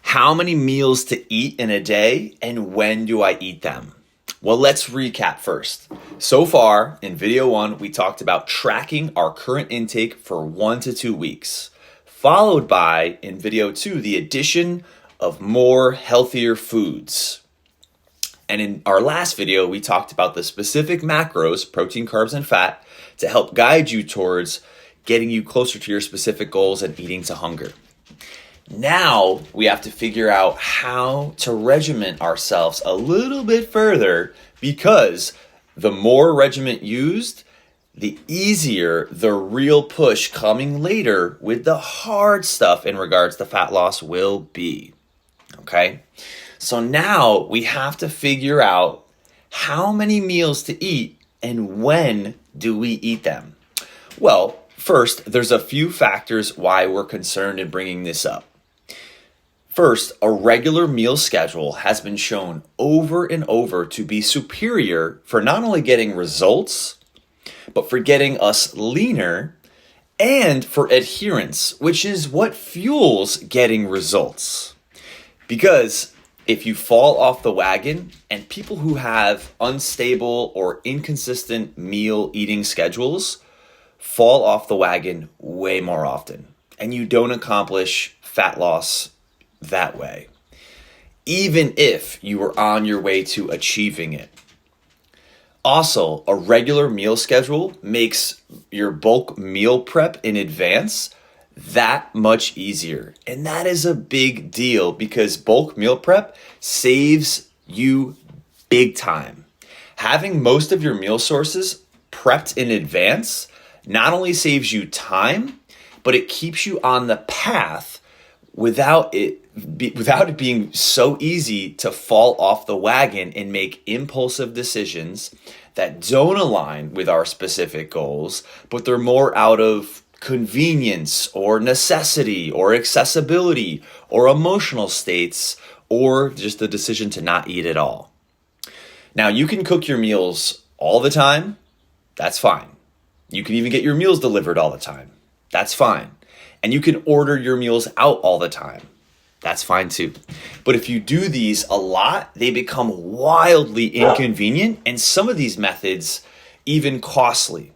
How many meals to eat in a day and when do I eat them? Well, let's recap first. So far, in video 1, we talked about tracking our current intake for 1 to 2 weeks, followed by, in video 2, the addition of more healthier foods. And in our last video, we talked about the specific macros, protein, carbs, and fat, to help guide you towards getting you closer to your specific goals and eating to hunger. Now we have to figure out how to regiment ourselves a little bit further, because the more regiment used, the easier the real push coming later with the hard stuff in regards to fat loss will be. Okay? So now we have to figure out how many meals to eat and when do we eat them. Well, first, there's a few factors why we're concerned in bringing this up. First, a regular meal schedule has been shown over and over to be superior for not only getting results, but for getting us leaner and for adherence, which is what fuels getting results. Because if you fall off the wagon, and people who have unstable or inconsistent meal eating schedules fall off the wagon way more often, and you don't accomplish fat loss that way, even if you were on your way to achieving it. Also, a regular meal schedule makes your bulk meal prep in advance that much easier. And that is a big deal because bulk meal prep saves you big time. Having most of your meal sources prepped in advance not only saves you time, but it keeps you on the path without it being so easy to fall off the wagon and make impulsive decisions that don't align with our specific goals, but they're more out of convenience or necessity or accessibility or emotional states, or just the decision to not eat at all. Now, you can cook your meals all the time. That's fine. You can even get your meals delivered all the time. That's fine. And you can order your meals out all the time. That's fine too. But if you do these a lot, they become wildly inconvenient, and some of these methods even costly.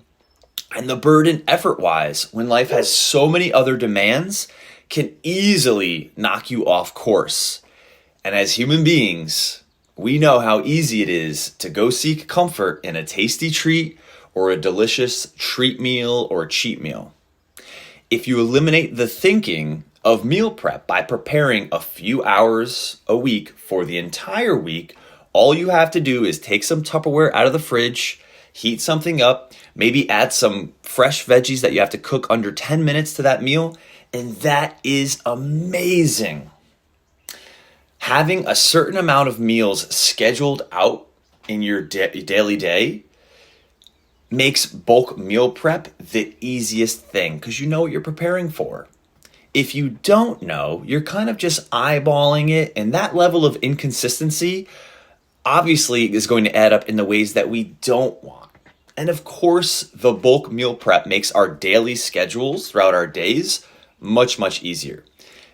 And the burden effort-wise, when life has so many other demands, can easily knock you off course. And as human beings, we know how easy it is to go seek comfort in a tasty treat or a delicious treat meal or cheat meal. If you eliminate the thinking of meal prep by preparing a few hours a week for the entire week, all you have to do is take some Tupperware out of the fridge, heat something up, maybe add some fresh veggies that you have to cook under 10 minutes to that meal, and that is amazing. Having a certain amount of meals scheduled out in your daily day makes bulk meal prep the easiest thing because you know what you're preparing for. If you don't know, you're kind of just eyeballing it, and that level of inconsistency obviously is going to add up in the ways that we don't want. And of course, the bulk meal prep makes our daily schedules throughout our days much, much easier.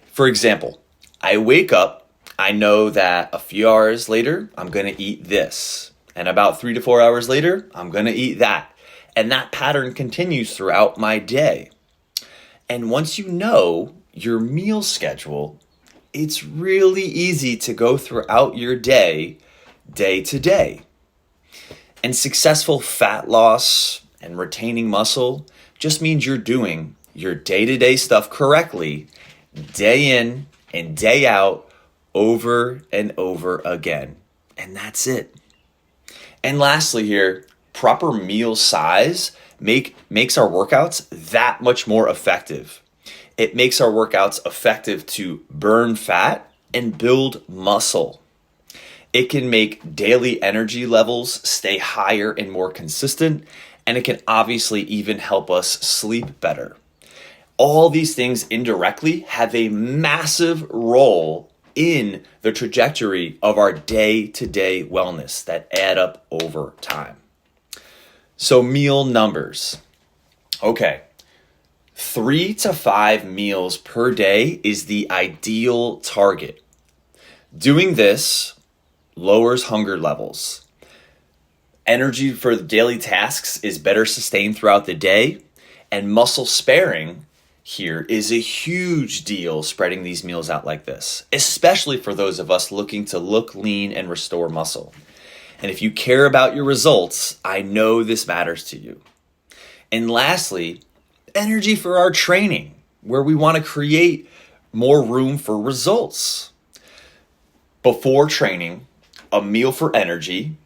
For example, I wake up, I know that a few hours later, I'm going to eat this. And about 3 to 4 hours later, I'm going to eat that. And that pattern continues throughout my day. And once you know your meal schedule, it's really easy to go throughout your day, day to day. And successful fat loss and retaining muscle just means you're doing your day-to-day stuff correctly, day in and day out, over and over again. And that's it. And lastly here, proper meal size makes our workouts that much more effective. It makes our workouts effective to burn fat and build muscle. It can make daily energy levels stay higher and more consistent, and it can obviously even help us sleep better. All these things indirectly have a massive role in the trajectory of our day-to-day wellness that add up over time. So meal numbers. Okay, 3 to 5 meals per day is the ideal target. Doing this lowers hunger levels. Energy for the daily tasks is better sustained throughout the day, and muscle sparing here is a huge deal spreading these meals out like this, especially for those of us looking to look lean and restore muscle. And if you care about your results, I know this matters to you. And lastly, energy for our training, where we want to create more room for results. Before training, a meal for energy,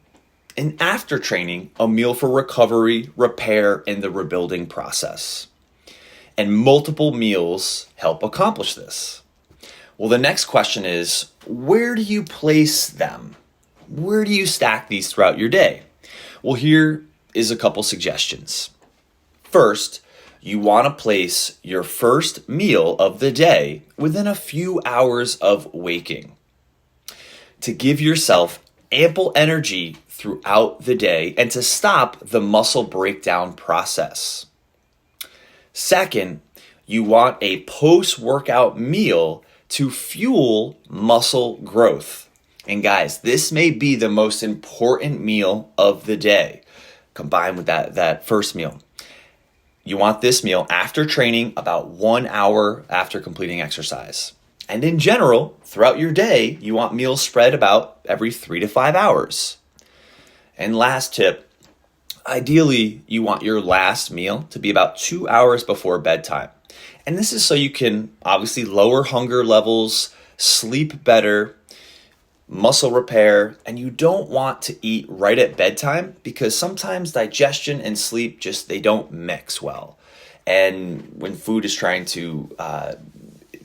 and after training, a meal for recovery, repair, and the rebuilding process. And multiple meals help accomplish this. Well, the next question is, where do you place them? Where do you stack these throughout your day? Well, here is a couple suggestions. First, you want to place your first meal of the day within a few hours of waking to give yourself ample energy throughout the day and to stop the muscle breakdown process. Second, you want a post-workout meal to fuel muscle growth. And guys, this may be the most important meal of the day, combined with that first meal. You want this meal after training, about 1 hour after completing exercise. And in general, throughout your day, you want meals spread about every 3 to 5 hours. And last tip, ideally, you want your last meal to be about 2 hours before bedtime. And this is so you can obviously lower hunger levels, sleep better, muscle repair, and you don't want to eat right at bedtime because sometimes digestion and sleep they don't mix well. And when food is trying to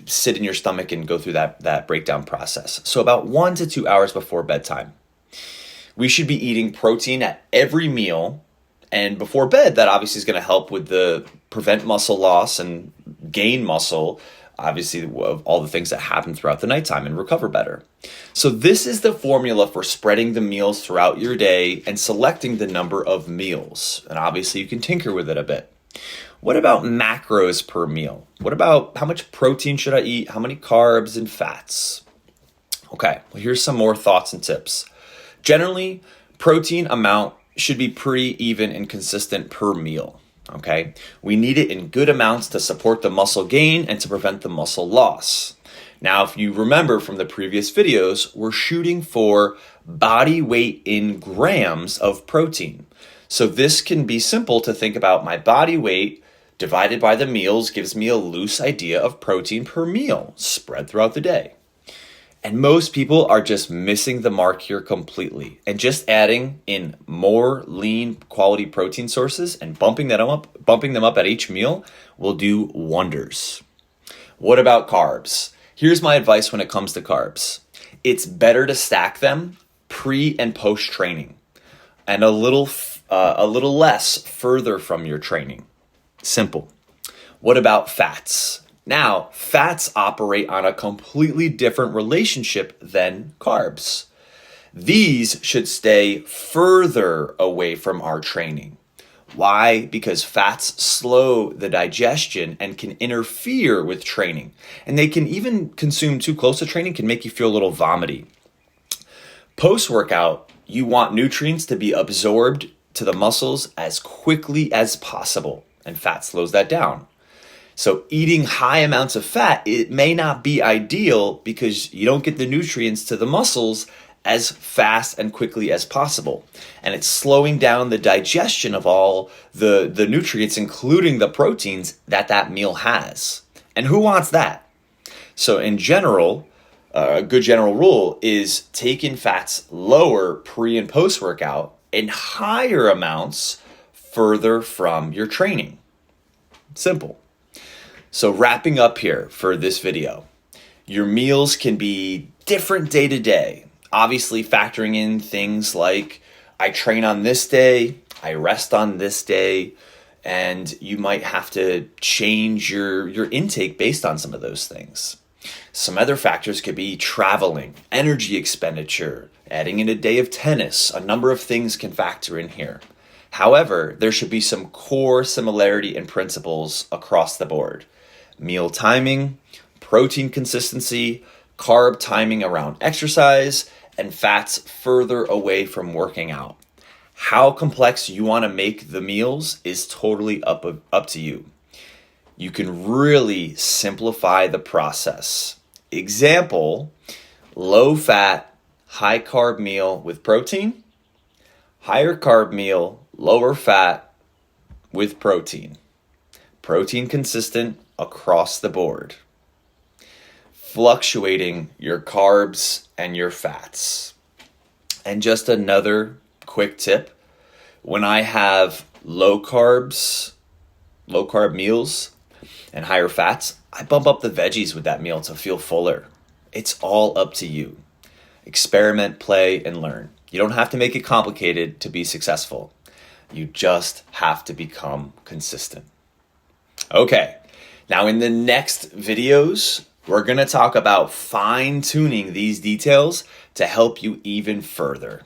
sit in your stomach and go through that breakdown process. So about 1 to 2 hours before bedtime. We should be eating protein at every meal, and before bed, that obviously is going to help with prevent muscle loss and gain muscle, obviously of all the things that happen throughout the nighttime and recover better. So this is the formula for spreading the meals throughout your day and selecting the number of meals. And obviously you can tinker with it a bit. What about macros per meal? What about how much protein should I eat? How many carbs and fats? Okay, well, here's some more thoughts and tips. Generally, protein amount should be pretty even and consistent per meal. Okay, we need it in good amounts to support the muscle gain and to prevent the muscle loss. Now, if you remember from the previous videos, we're shooting for body weight in grams of protein. So this can be simple to think about. My body weight divided by the meals gives me a loose idea of protein per meal spread throughout the day. And most people are just missing the mark here completely. And just adding in more lean quality protein sources and bumping them up at each meal will do wonders. What about carbs? Here's my advice when it comes to carbs. It's better to stack them pre and post training and a little less further from your training. Simple. What about fats? Now, fats operate on a completely different relationship than carbs. These should stay further away from our training. Why? Because fats slow the digestion and can interfere with training. And they can even consume too close to training, can make you feel a little vomity. Post-workout, you want nutrients to be absorbed to the muscles as quickly as possible, and fat slows that down. So eating high amounts of fat, it may not be ideal because you don't get the nutrients to the muscles as fast and quickly as possible. And it's slowing down the digestion of all the nutrients, including the proteins that meal has. And who wants that? So in general, a good general rule is take in fats lower pre and post workout and higher amounts further from your training. Simple. So wrapping up here for this video, your meals can be different day to day. Obviously factoring in things like I train on this day, I rest on this day, and you might have to change your intake based on some of those things. Some other factors could be traveling, energy expenditure, adding in a day of tennis. A number of things can factor in here. However, there should be some core similarity in principles across the board. Meal timing, protein consistency, carb timing around exercise, and fats further away from working out. How complex you want to make the meals is totally up to you. You can really simplify the process. Example, low fat, high carb meal with protein, higher carb meal, lower fat with protein. Protein consistent across the board. Fluctuating your carbs and your fats. And just another quick tip, when I have low carb meals and higher fats, I bump up the veggies with that meal to feel fuller. It's all up to you. Experiment, play, and learn. You don't have to make it complicated to be successful. You just have to become consistent. Okay, now in the next videos, we're going to talk about fine-tuning these details to help you even further.